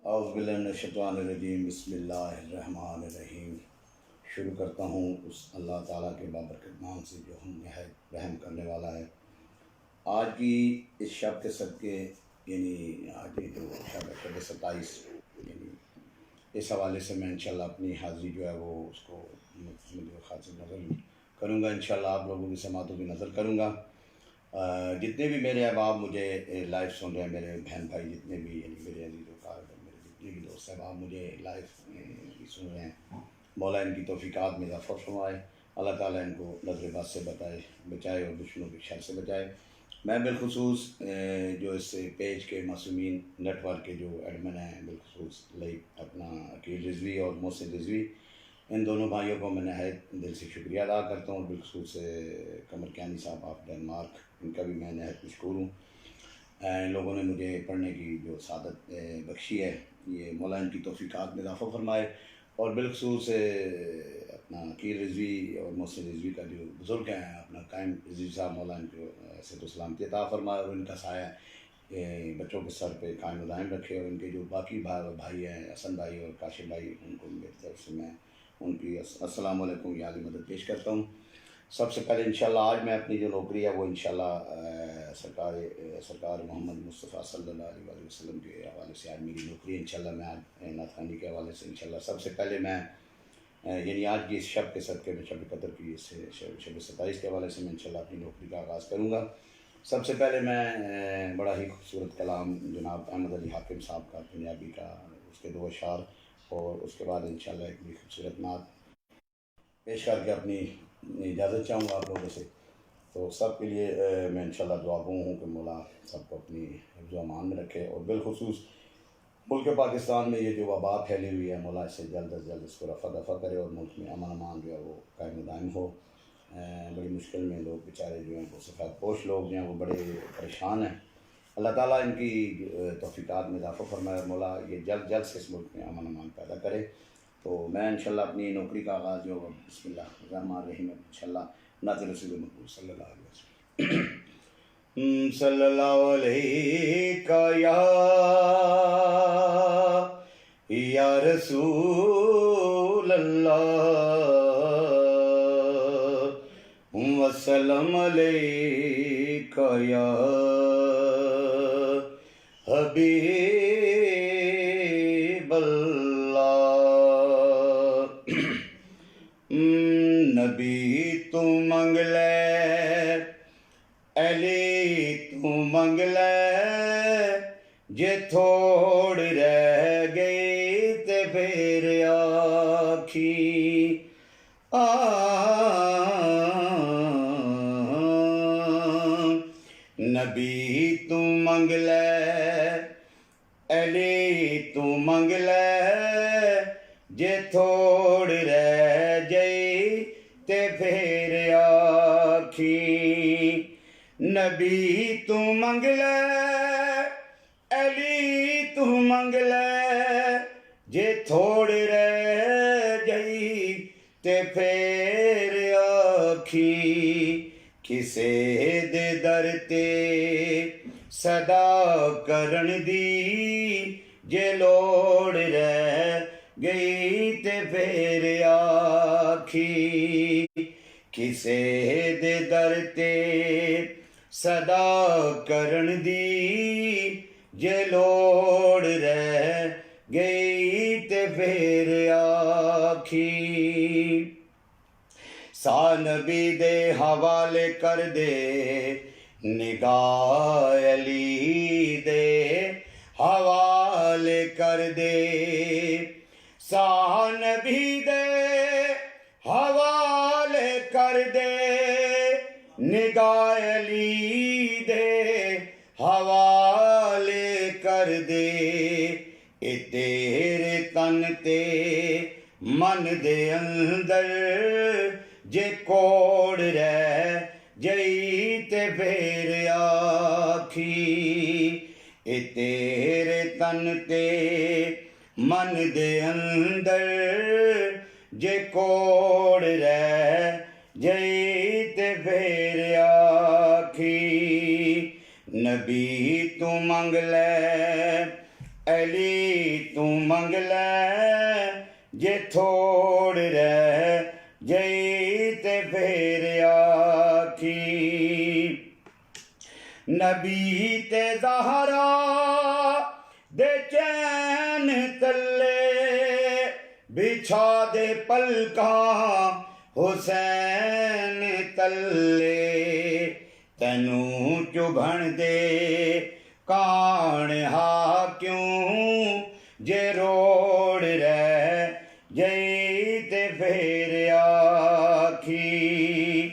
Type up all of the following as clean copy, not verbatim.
اعوذ باللہ من الشیطان الرجیم بسم اللہ الرحمن الرحیم۔ شروع کرتا ہوں اس اللہ تعالیٰ کے بابرکت نام سے جو ہم نہایت رحم کرنے والا ہے۔ آج کی اس شب کے صدقے یعنی آج کی جو شب ہے شب 27 یعنی اس حوالے سے میں انشاءاللہ اپنی حاضری جو ہے وہ اس کو خاص نظر کروں گا، انشاءاللہ آپ لوگوں کی سماعتوں کی نظر کروں گا۔ جتنے بھی میرے احباب مجھے لائیو سن رہے ہیں، میرے بہن بھائی جتنے بھی یعنی میرے عزیز و کار میرے جتنے بھی دوست احباب مجھے لائیو سن رہے ہیں، مولا ان کی توفیقات میں اضافہ فرمائے، اللہ تعالیٰ ان کو نظر بد سے بچائے اور دشمنوں کی شر سے بچائے۔ میں بالخصوص جو اس پیج کے معصومین نیٹ ورک کے جو ایڈمن ہیں، بالخصوص اپنا عقیل رضوی اور محسن رضوی، ان دونوں بھائیوں کو میں نہایت دل سے شکریہ ادا کرتا ہوں، بالخصوص قمر کیانی صاحب آف ڈنمارک، ان کا بھی میں نہایت مشکور ہوں۔ ان لوگوں نے مجھے پڑھنے کی جو سعادت بخشی ہے، یہ مولا ان کی توفیقات میں اضافہ فرمائے، اور بالخصوص اپنا عقیل رضوی اور محسن رضوی کا جو بزرگ ہیں اپنا قائم رضوی صاحب، مولا ان کو صحت و سلامتی عطا فرمائے اور ان کا سایہ بچوں کے سر پہ قائم و دائم رکھے، اور ان کے جو باقی بھائی ہیں حسن بھائی اور کاشف بھائی، ان کو میری طرف سے میں ان کی السلام علیکم کی عالی مدد پیش کرتا ہوں۔ سب سے پہلے انشاءاللہ آج میں اپنی جو نوکری ہے وہ انشاءاللہ سرکار محمد مصطفیٰ صلی اللہ علیہ وسلم کے حوالے سے آج میری نوکری ہے، انشاءاللہ میں آج نعت خوانی کے حوالے سے انشاءاللہ سب سے پہلے میں یعنی آج کی اس شب کے صدقے میں شب قدر کی اس شب 27 کے حوالے سے میں انشاءاللہ اپنی نوکری کا آغاز کروں گا۔ سب سے پہلے میں بڑا ہی خوبصورت کلام جناب احمد علی حاکم صاحب کا پنجابی کا اس کے 2 اشعار، اور اس کے بعد انشاءاللہ ایک بھی خوبصورت نعت پیش کر کے اپنی اجازت چاہوں گا آپ لوگوں سے۔ تو سب کے لیے میں انشاءاللہ دعا گو ہوں کہ مولا سب کو اپنی حفظ و امان میں رکھے، اور بالخصوص ملک پاکستان میں یہ جو وبا پھیلی ہوئی ہے، مولا اس سے جلد از جلد اس کو رفع دفع کرے، اور ملک میں امن امان جو ہے وہ قائم و دائم ہو۔ بڑی مشکل میں لوگ بیچارے جو ہیں وہ سفید پوش لوگ جو ہیں وہ بڑے پریشان ہیں، اللہ تعالیٰ ان کی توفیقات میں اضافہ فرمائے، اور مولا یہ جلد جلد سے اس ملک میں امن امان پیدا کرے۔ تو میں انشاءاللہ اپنی نوکری کا آغاز جو بسم اللہ الرحمن الرحیم انشاءاللہ نعت رسول مقبول صلی اللہ علیہ وسلم صلی اللہ علیہ یا رسول اللہ وسلم علیک یا حبیب اللہ۔ نبی تو منگ لے علی تو منگ لے، جے تھوڑ رہ گئی تے پھر آکھی نبی تو منگ لے علی تو منگ لے، جے تھوڑ رہ جئی تے پھر آکھی نبی تو منگ لے علی تو منگ لے، جے تھوڑ رہ جئی تے پھر آکھی کسے دے در تے صدا کرن دی، جے لوڑ رہ گئی تے پھر آکھی کسے دے در تے صدا کرن دی، جے لوڑ رہ گئی تے پھر آکھی سا نبی دے حوالے کر دے، نگاہ علی دے حوالے کر دے، سا نبی دے حوالے کر دے، نگاہ علی دے حوالے کر دے، اے تیرے تن تے من دے اندر جے کوڑ رہ جئی تے پھر آکھی اے تیرے تن تے من دے اندر جے کوڑ رہ جئی تے پھر آکھی نبی تو منگ لے علی تو منگ لے جے تھوڑ رہ جئی تے پھر آکھی نبی تے زہرا دے چین تلے بچھا دے پلکاں حسین تلے تینوں چبھن دے کان ہا کیوں جے روڑ رہ جئی تے پھر آکھی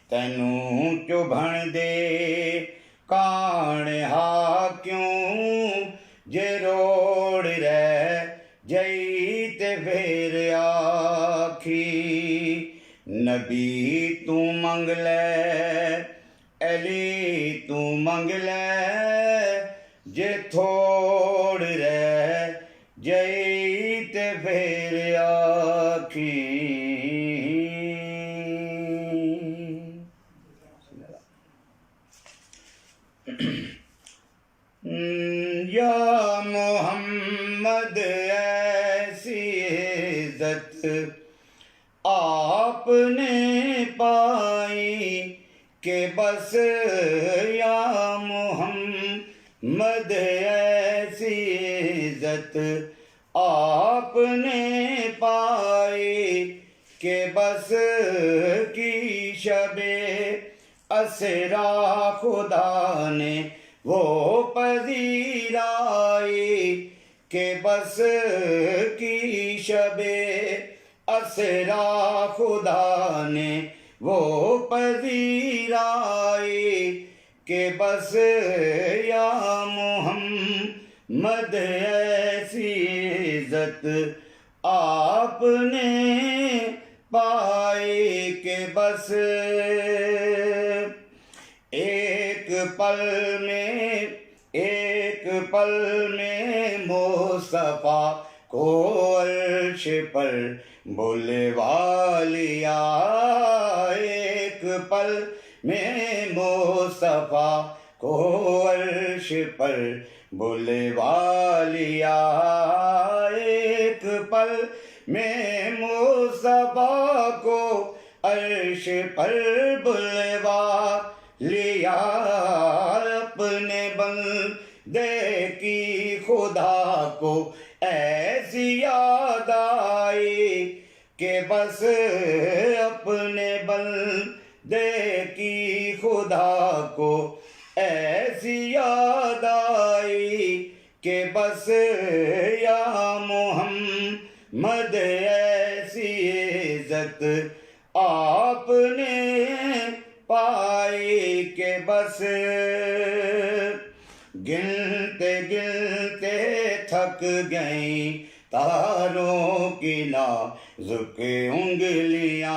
تینوں چبھن دے کان ہا کیوں جے روڑ رہ جئی تے پھر آکھی نبی تو منگ لے علی تو منگ لے جے تھوڑ رہ جئی تے پھر آکھی یا محمد ایسی عزت آپ نے پائی کہ بس یا محمد ایسی عزت آپ نے پائی کہ بس کی شب اسرا خدا نے وہ پذیرائی کہ بس کی شب اسرا خدا نے وہ پذیرائی کہ بس یا محمد ایسی عزت آپ نے پائی کہ بس ایک پل میں مصطفیٰ کو عرش پر بلوا لیا ایک پل میں مصطفیٰ کو عرش پر بلوا لیا ایک پل میں مصطفیٰ کو عرش پر بلوا لیا اپنے بندے کی خدا کو ایسی یاد آئی کہ بس اپنے بندے کی خدا کو ایسی یاد آئی کہ بس یا محمد ایسی عزت آپ نے پائی کہ بس گنتے گنتے تھک گئیں تاروں کی نازک انگلیاں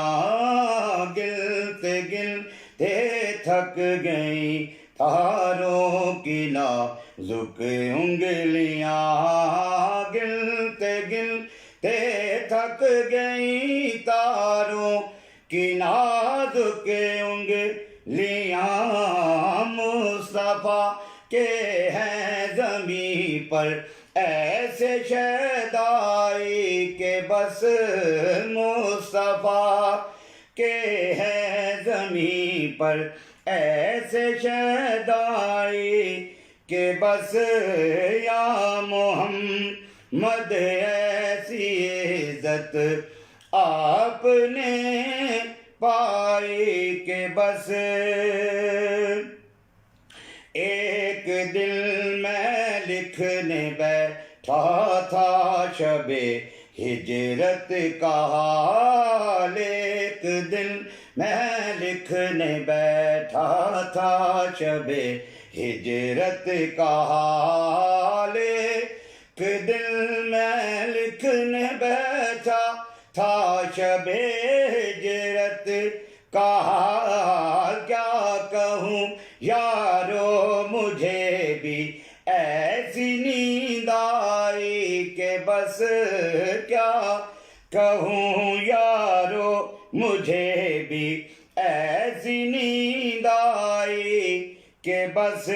گنتے گنتے تھک گئیں تاروں کی نازک انگلیاں گنتے گنتے تھک گئیں تاروں کی نازک انگلیاں مصطفیٰ کے ہیں زمین پر ایسے شیدائی کہ بس مصطفیٰ کے ہیں زمین پر ایسے شیدائی کہ بس یا محمد ایسی عزت آپ نے پائی کہ بس ایک دل میں لکھنے بیٹھا تھا شب ہجرت کا حال ایک دل میں لکھنے بیٹھا تھا شب ہجرت کا حال ایک دل میں لکھنے بیٹھا تھا شب ہجرت کا حال کیا کہوں یارو مجھے بھی ایسی نیند آئی کہ بس کیا کہوں یارو مجھے بھی ایسی نیند آئی کہ بس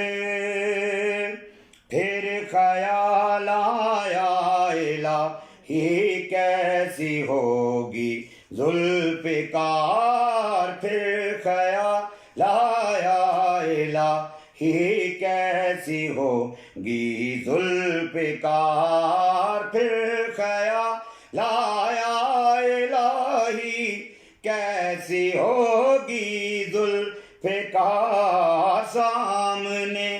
پھر خیال لایا الہی کیسی ہوگی ذوالفقار پھر خیال آیا الہی کیسی ہوگی ذوالفقار پھر خیال آیا الہی کیسی ہوگی ذوالفقار سامنے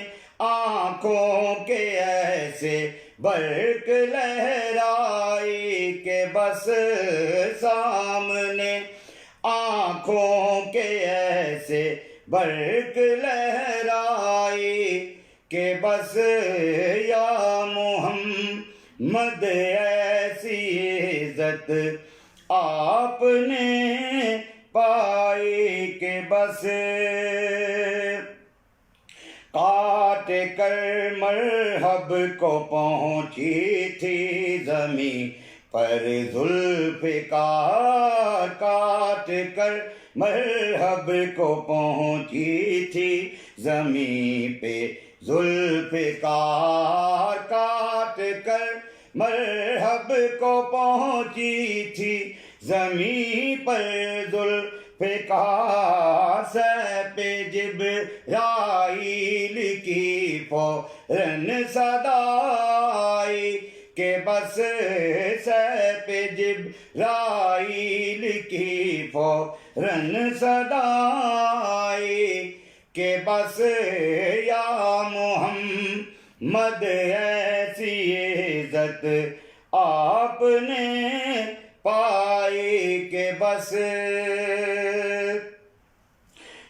آنکھوں کے ایسے برق لہرائی کہ بس سامنے آنکھوں کے ایسے برق لہرائی کہ بس یا محمد ایسی عزت آپ نے پائی کہ بس کاٹ کر مرحب کو پہنچی تھی زمین پر ذوالفقار کاٹ کر مرحب کو پہنچی تھی زمین پہ ذوالفقار کاٹ کر مرحب کو پہنچی تھی زمین پر ذوالفقار سیف جبرائیل کی فوراً صدا آئی کہ بس سیف جبرائیل کی فوراً صدا آئی کہ بس یا محمد ایسی عزت آپ نے پائی کہ بس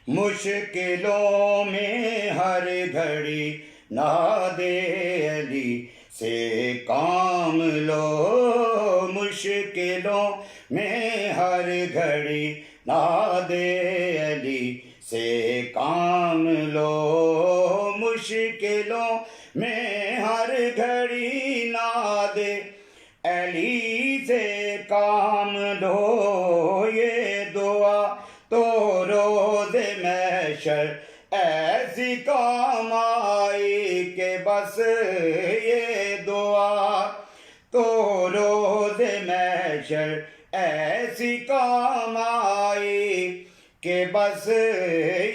مشکلوں میں ہر گھڑی ناد علی سے کام لو مشکلوں میں ہر گھڑی ناد علی سے کام لو مشکلوں میں ہر گھڑی ناد علی سے کام لو یہ دعا تو روز محشر ایسی کام آئی کہ بس یہ دعا تو روز محشر ایسی کام آئی کہ بس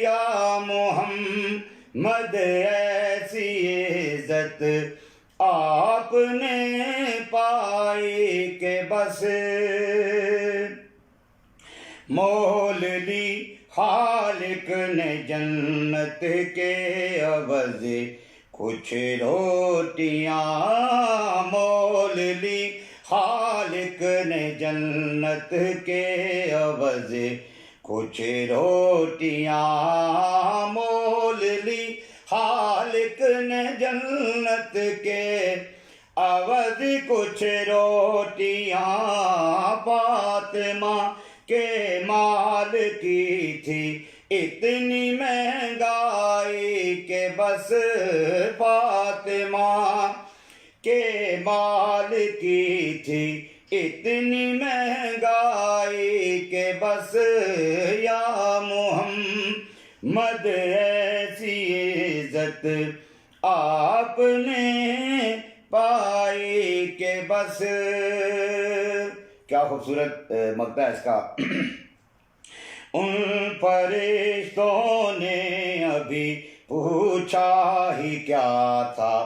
یا محمد ایسی عزت آپ نے پائی کہ بس مول لی خالق نے جنت کے عوض کچھ روٹیاں مول لی خالق نے جنت کے عوض کچھ روٹیاں مول لی خالق نے جنت کے عوض کچھ روٹیاں فاطمہ کے مال کی تھی اتنی مہنگائی کہ بس فاطمہ کے مال کی تھی اتنی مہنگائی کہ بس یا محمد ایسی عزت آپ نے پائی کہ بس کیا خوبصورت مقطع ہے اس کا ان فرشتوں نے ابھی پوچھا ہی کیا تھا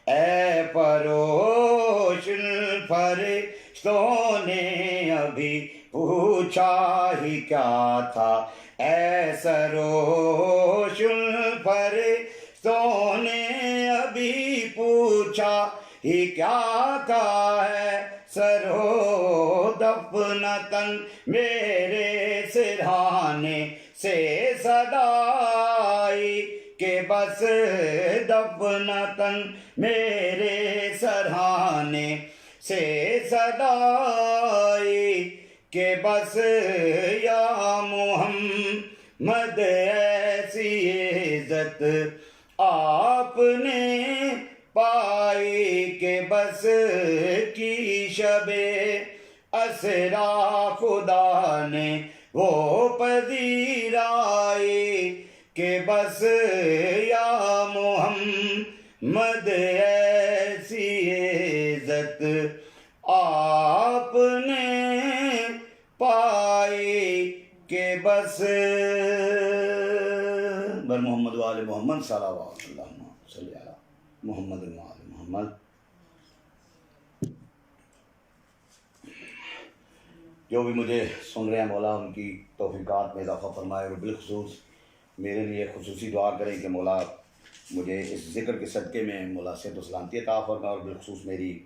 اے فروش ان فرشتوں نے ابھی پوچھا ہی کیا تھا اے سروش ان فرشتوں نے ابھی پوچھا ہی کیا تھا ہے سرو دفنتن میرے سرہانے سے صدائی کہ بس دفنتن میرے سرہانے سے صدائی کہ بس یا محمد ایسی عزت آپ نے پائی کہ بس کی شب اسرا خدا نے وہ پذیرائی کہ بس یا محمد ایسی عزت آپ نے پائی کہ بس بر محمد وآل محمد صلی اللہ علیہ محمد وآل محمد. جو بھی مجھے سن رہے ہیں مولا ان کی توفیقات میں اضافہ فرمائے، اور بالخصوص میرے لیے خصوصی دعا کریں کہ مولا مجھے اس ذکر کے صدقے میں مولا صحت و سلامتی عطا فرمائے، اور بالخصوص میری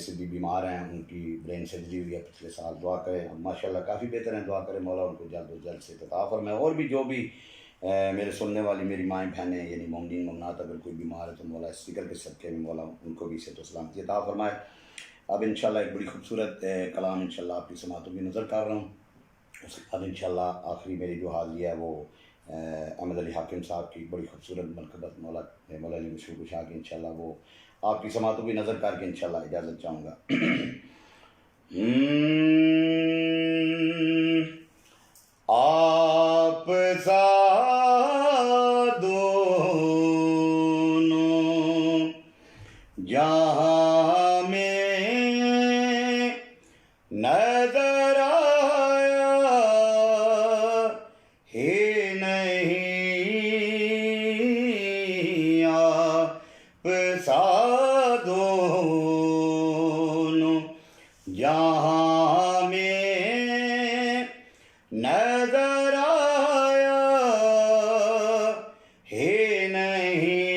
سے بھی بیمار ہیں، ان کی برین سرجری ہوئی ہے پچھلے سال، دعا کریں. اب ماشاءاللہ کافی بہتر ہیں، دعا کریں مولا ان کو جلد و جلد سے عطا فرمائے. اور بھی جو بھی میرے سننے والی میری مائیں بہنیں یعنی مومنین مومنات اگر کوئی بیمار ہے تو مولا اس ذکر کے صدقے میں مولا ان کو بھی صحت و سلامتی عطا فرمائے. اب انشاءاللہ ایک بڑی خوبصورت کلام انشاءاللہ آپ کی سماعتوں میں نظر کر رہا ہوں. اس کے بعد انشاءاللہ آخری میری جو حاضری ہے وہ احمد علی حاکم صاحب کی بڑی خوبصورت منقبت مولا علی مشہور گشا کی انشاءاللہ وہ آپ کی سماعتوں میں نظر کر کے انشاءاللہ اجازت چاہوں گا. آپ سا دونوں جہاں میں نظر آیا ہی نہیں، آپ سا دونوں جہاں میں نظر آیا ہی نہیں.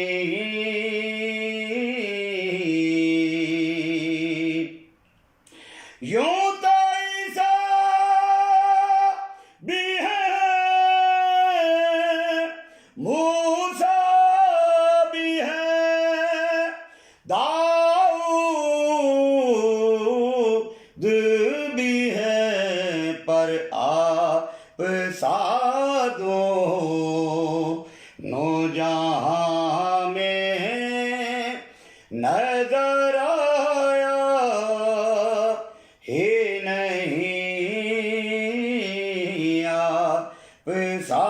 یوں تو عیسیٰ بھی ہے، موسیٰ بھی ہے، داؤد بھی ہے، پر آپ سا دونوں جہاں میں نظر آیا ہی نہیں، آپ سا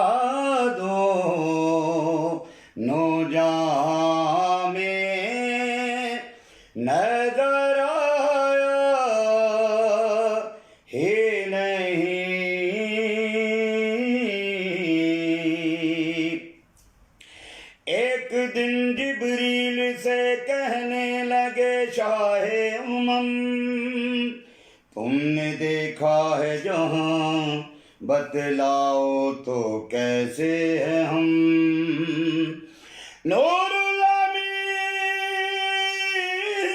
دونوں جہاں میں نظر آیا ہی نہیں. ایک دن جبریل سے کہنے لگے شاہ امم، تم نے دیکھا ہے جہاں، بتلاؤ تو کیسے ہے ہم. نور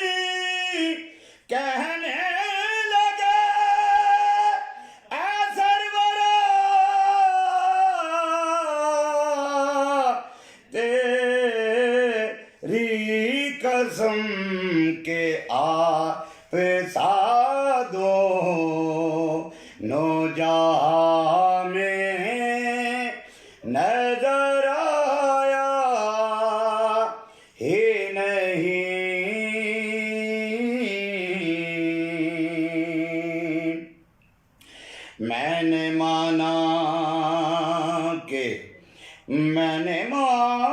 العالمین کہنے لگے اے سرورا، تیری قسم کہ آپ سا دونوں جہاں میں نظر آیا ہی نہیں. میں نے مانا کہ میں نے مانا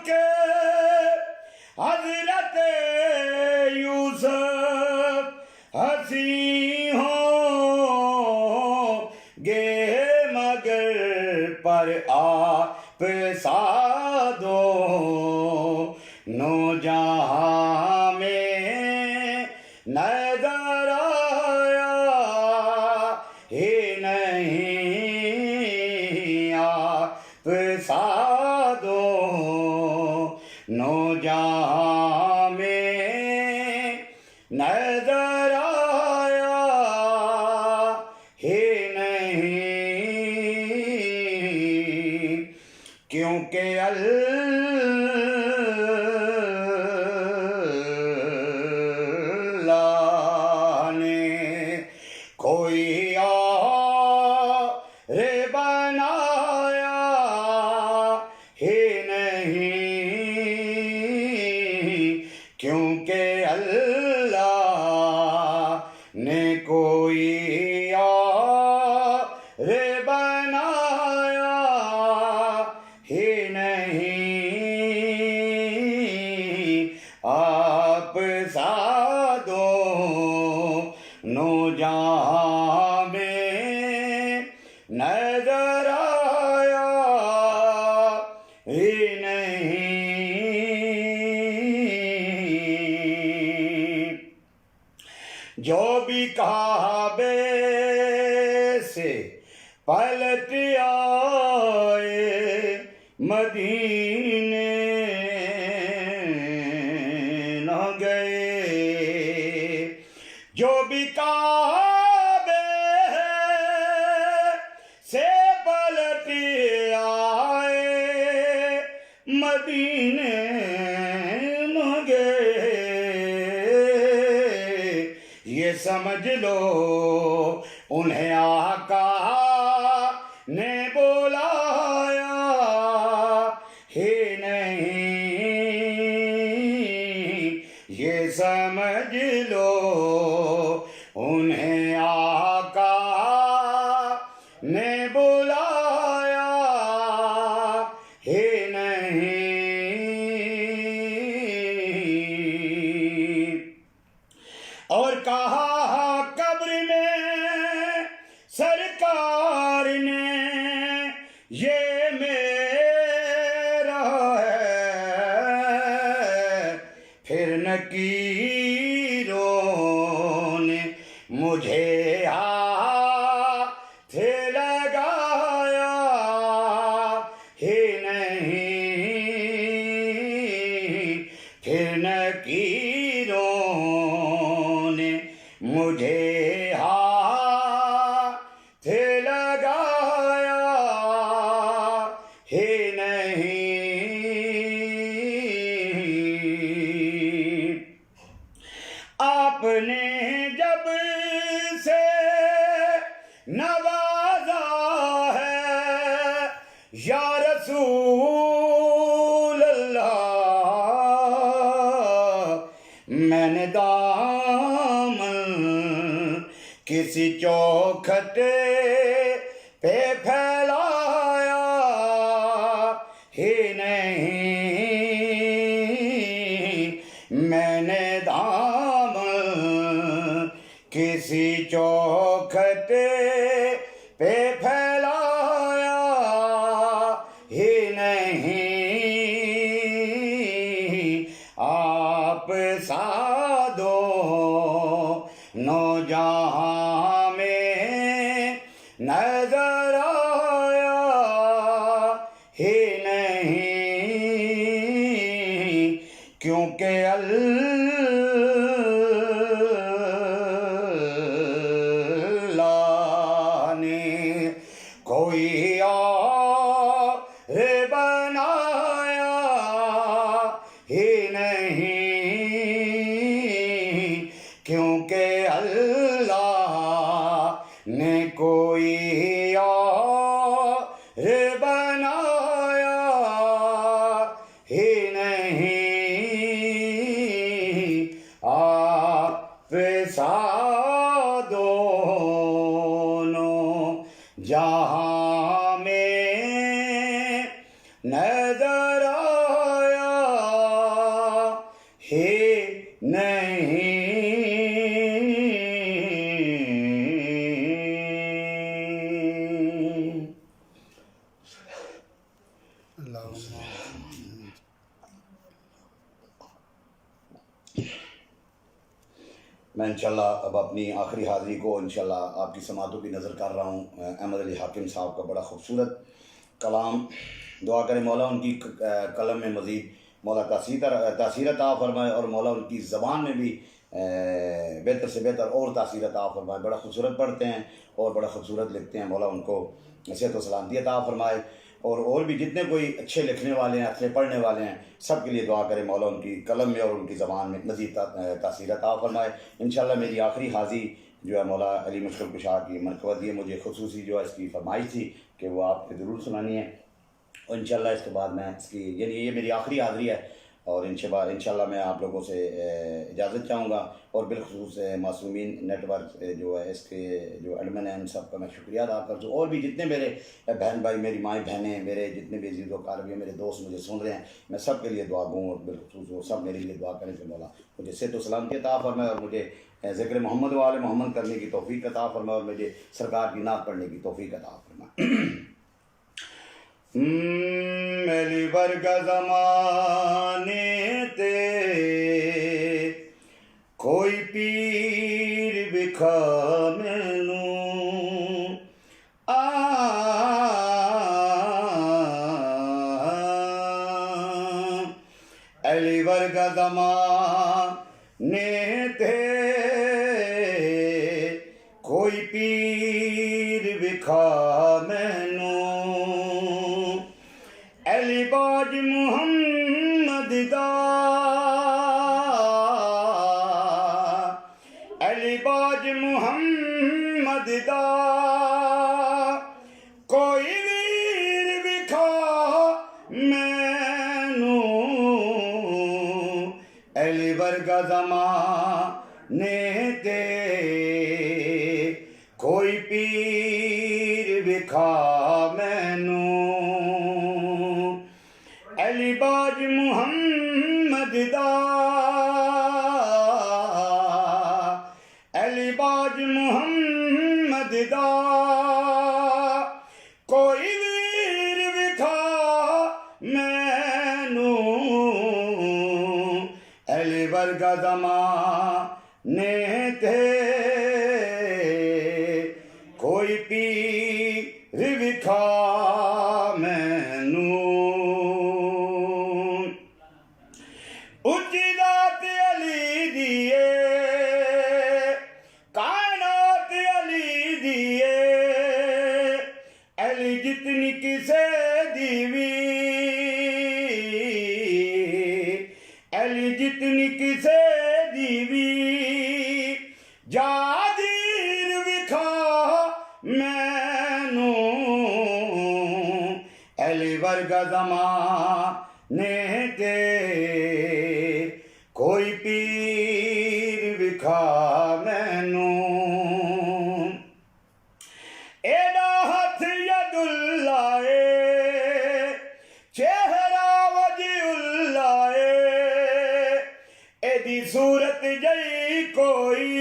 کہ حضرت یوسف ہنسی ہوں گے مگر، پر آپ سا دونوں جہاں میں نظر آیا ہی نہیں، آپ سا دونوں جہاں میں نظر آیا ہی نہیں. کیونکہ اللہ نے کوئی اور بنایا ہی نہیں، کیونکہ اللہ نے کوئی اور بنایا ہی نہیں، آپ سا دونوں جہاں میں نظر آیا ہی نہیں، جو بھی کعبے سے پلٹ آئے مدینے نہ گئے، جو بھی کعبے سے پلٹ آئے مدینے نہ گئے، یہ سمجھ لو انہیں آقا نے بلایا ہی نہیں، یہ سمجھ لو انہیں آقا نے بلایا ہی نہیں، اور کہا قبر میں سرکار نے یہ میرا ہے، پھر نکیروں نے مجھے ہاتھ لگایا ہی نہیں، پھر نکیروں نے مجھے ہاتھ لگایا ہی نہیں، آپ نے جب سے نوازا ہے یا رسول اللہ، میں نے دامن کسی چوکھٹے پہ پھیلایا ہی نہیں، میں نے دامن کسی چوکھٹے پہ پھیلایا ہی نہیں، آپ سا دونوں جہاں میں نظر آیا ہی نہیں، کیونکہ اللہ نے کوئی اور بنایا ہی نہیں، کیونکہ اللہ نے کوئی اور بنایا ہی نہیں، آپ سا دونوں جہاں میں نظر آیا ہی نہیں۔ میں انشاءاللہ اب اپنی آخری حاضری کو انشاءاللہ آپ کی سماعتوں کی نظر کر رہا ہوں۔ احمد علی حاکم صاحب کا بڑا خوبصورت کلام، دعا کریں مولا ان کی قلم میں مزید مولا تاثیر عطا فرمائے، اور مولا ان کی زبان میں بھی بہتر سے بہتر اور تاثیر عطا فرمائے۔ بڑا خوبصورت پڑھتے ہیں اور بڑا خوبصورت لکھتے ہیں، مولا ان کو صحت و سلامتی عطا فرمائے، اور بھی جتنے کوئی اچھے لکھنے والے ہیں، اچھے پڑھنے والے ہیں، سب کے لیے دعا کریں مولا ان کی قلم میں اور ان کی زبان میں مزید تاثیر عطا فرمائے۔ انشاءاللہ میری آخری حاضری جو ہے مولا علی مشکل کشا کی منقبت یہ مجھے خصوصی جو ہے اس کی فرمائش تھی کہ وہ آپ کو ضرور سنانی ہے، اور انشاءاللہ اس کے بعد میں اس کی یعنی یہ میری آخری حاضری ہے، اور انشاءاللہ میں آپ لوگوں سے اجازت چاہوں گا، اور بالخصوص معصومین نیٹ ورک جو ہے اس کے جو ایڈمن ہیں ان سب کا میں شکریہ ادا کرتا ہوں، اور بھی جتنے میرے بہن بھائی، میری مائیں بہنیں، میرے جتنے بھی عزیز و اقارب ہیں، میرے دوست مجھے سن رہے ہیں، میں سب کے لیے دعا گوں، اور بالخصوص وہ سب میرے لیے دعا کریں کہ مولا مجھے صحت و سلامتی عطا فرمائے، اور مجھے ذکر محمد و آل محمد کرنے کی توفیق عطا فرمائے، اور مجھے سرکار کی نعت پڑھنے کی توفیق عطا فرمائے۔ میلی ورگا زمانے تے کوئی پیر بکھا مینوں علی ورگا زمانے تے کوئی پیر بکھا مینوں علی باج محمد دا، علی باج محمد دا کوئی ویر بکھا مینوں علی ورگا زمانے تے کوئی پیر بکھا مینوں علی باج محمد دا، علی باج محمد دا کوئی ویر بکھا مینوں علی ورگا زمانے تے کوئی پیر بکھا مینوں اچھی ذات علی دیے کائنات علی دیے علی جتنی کسے دیوی علی جتنی کسے دیوی جادیر بکھا مینوں علی ورگا زمانے تے کوئی پیر بکھا مینوں ایڈا ہاتھ ید اللہ چہرہ وجہ اللہ ایدی صورت جئی کوئی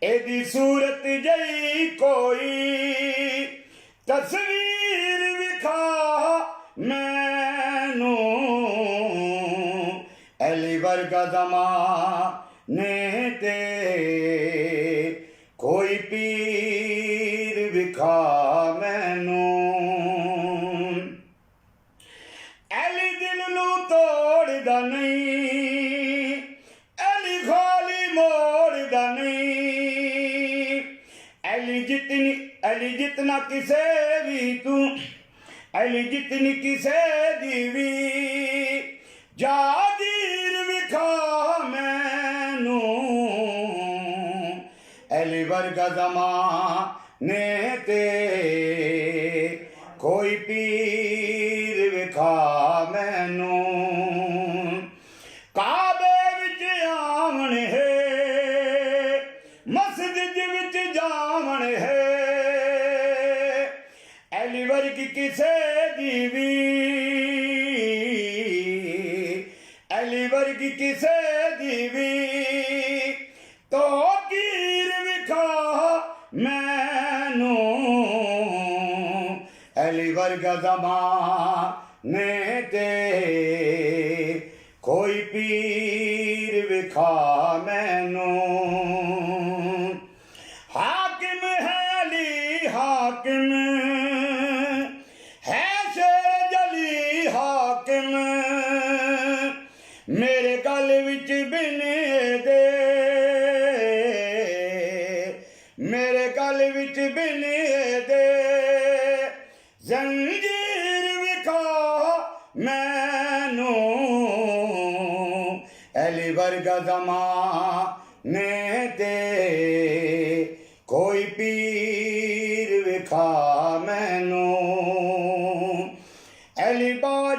ایدی صورت جئی کوئی تصویر بکھا مینوں علی ورگا زمانے تے کوئی پیر بکھا مینوں علی دل نو توڑ دا نہیں علی خالی موڑ دا نہیں علی جتنا کسے بھی تو علی جتنی کسے دیوی جادیر بکھا مینوں علی ورگا زمانے تے کوئی پیر بکھا مینوں کعبے وچ آمن ہے مسجد وچ جامن ہے علی ورگی کسے دیوی علی ورگی کسے دیوی تو کیر بکھا مینوں علی ورگا زمانے تے کوئی پیر بکھا مینوں حاکم ہے علی حاکم ہے شیر جلی حاکم میرے گل وچ بنے دے میرے گل وچ بنے دے زنجیر بکھا مینوں علی ورگا زمانے تے کوئی پیر بکھا مینوں علی باج